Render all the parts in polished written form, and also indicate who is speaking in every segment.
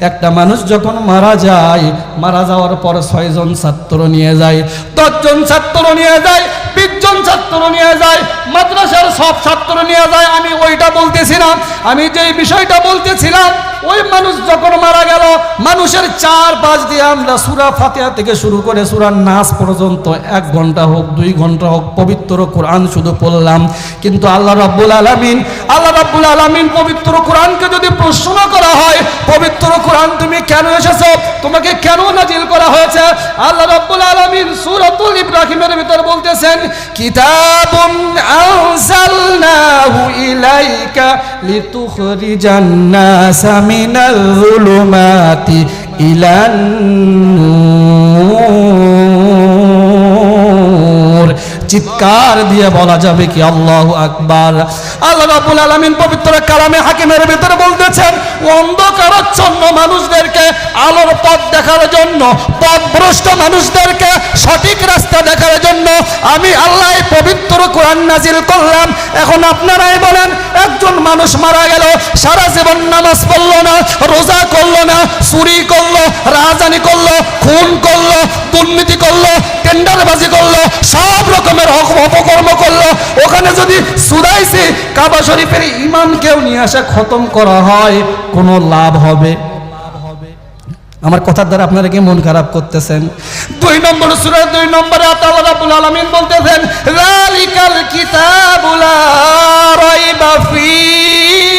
Speaker 1: একটা মানুষ যখন মারা যায়, মারা যাওয়ার পর 6 জন ছাত্র নিয়ে যায়, 10 জন ছাত্র নিয়ে যায়, 20 জন ছাত্র নিয়ে যায়, মাদ্রাসার সব ছাত্র নিয়ে যায়। আমি ওইটা বলতেছিলাম, আমি যেই বিষয়টা বলতেছিলাম, ওই মানুষ যখন মারা গেল, মানুষের 4-5 দিয়ে আমরা সূরা ফাতিহা থেকে শুরু করে সূরা নাস পর্যন্ত 1 ঘন্টা হোক 2 ঘন্টা হোক পবিত্র কোরআন শুধু পড়লাম। কিন্তু আল্লাহ রাব্বুল আলামিন পবিত্র কোরআনকে যদি প্রশ্ন করা হয়, পবিত্র কোরআন তুমি কেন এসেছো, তোমাকে কেন নাজিল করা হয়েছে, আল্লাহ রাব্বুল আলামিন সূরাতুল ইব্রাহিমের ভিতর বলতেছেন, কিতাবুন আনজালনাহু ইলাইকা লিতুখরিজান নাসা মিনাল যুলুমাতি ইলান নূর। চিৎকার দিয়ে বলা যাবে কি আল্লাহু আকবার। আল্লাহ রাব্বুল আলামিন পবিত্র কালামে হাকিমের ভিতরে বলতেছেন, অন্ধকারাচ্ছন্ন মানুষদেরকে আলোর পথ দেখার জন্য, পথভ্রষ্ট মানুষদেরকে সঠিক রাস্তা দেখার জন্য আমি আল্লাহ পবিত্র কোরআন নাজিল করলাম। এখন আপনারাই বলেন, একজন মানুষ মারা গেল, সারা জীবন নামাজ পড়লো না, রোজা করলো না, চুরি করলো, রাজধানী করলো, খুন করলো, দুর্নীতি করলো, টেন্ডারবাজি করলো, সব রকমের অপকর্ম করলো, ওখানে যদি সুদাইসি কাবা শরীফের ইমামকেও নিয়ে আসে খতম করা হয়, কোনো লাভ হবে? আমার কথার দ্বারা আপনারা কি মন খারাপ করতেছেন? 2 নম্বর সূরা 2 নম্বরে আল্লাহ রাব্বুল আলামিন বলতেছেন, যালিকাল কিতাবু লা রাইবা ফীহি।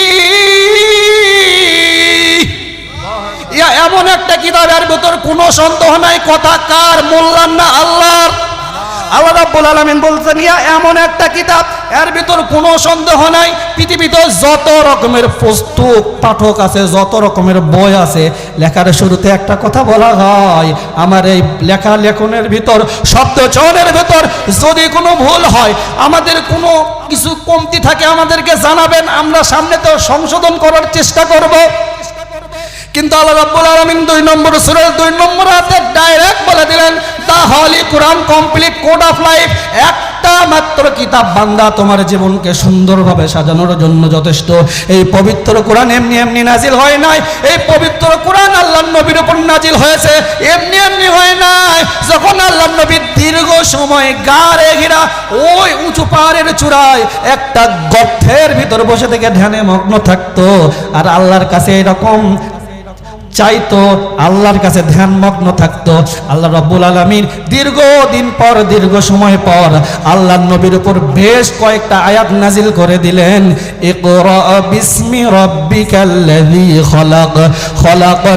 Speaker 1: এমন একটা কিতাবের ভিতর কোনো সন্দেহ নাই, কথা কার? মোল্লার না আল্লাহর? আল্লাহ রাব্বুল আলামিন বলছেন, এমন একটা কিতাব, এর ভিতর কোনো সন্দেহ নাই, পৃথিবীতে যত রকমের পুস্তক পাঠক আছে, যত রকমের বই আছে, লেখার শুরুতে একটা কথা বলা হয়, আমার এই লেখনের ভিতর, শব্দ চয়নের ভিতর যদি কোনো ভুল হয়, আমাদের কোনো কিছু কমতি থাকে আমাদেরকে জানাবেন, আমরা সামনে তো সংশোধন করার চেষ্টা করব। কিন্তু আল্লাহ রাব্বুল আলামিন 2 নম্বর সূরা 2 নম্বর আয়াতে ডাইরেক্ট বলে দিলেন, দা হলি কোরআন কমপ্লিট কোড অফ লাইফ, একটা মাত্র কিতাব বান্দা তোমার জীবনকে সুন্দরভাবে সাজানোর জন্য যথেষ্ট। এই পবিত্র কোরআন এমনি এমনি নাজিল হয় নাই, এই পবিত্র কোরআন আল্লাহর নবীর উপর নাজিল হয়েছে, এমনি এমনি হয় নাই। যখন আল্লাহর নবী দীর্ঘ সময় গাড়ে ঘেরা ওই উঁচু পাহাড়ের চূড়ায় একটা গর্তের ভিতর বসে থেকে ধ্যানে মগ্ন থাকতো, আর আল্লাহর কাছে এরকম চাইতো, আল্লাহর কাছে ধ্যানমগ্ন থাকতো, আল্লাহ রাব্বুল আলামিন দীর্ঘদিন পর, দীর্ঘ সময় পর আল্লাহর নবীর উপর বেশ কয়েকটা আয়াত নাজিল করে দিলেন। ইকরা বিসমি রাব্বিকাল্লাযী খলাক, খলাক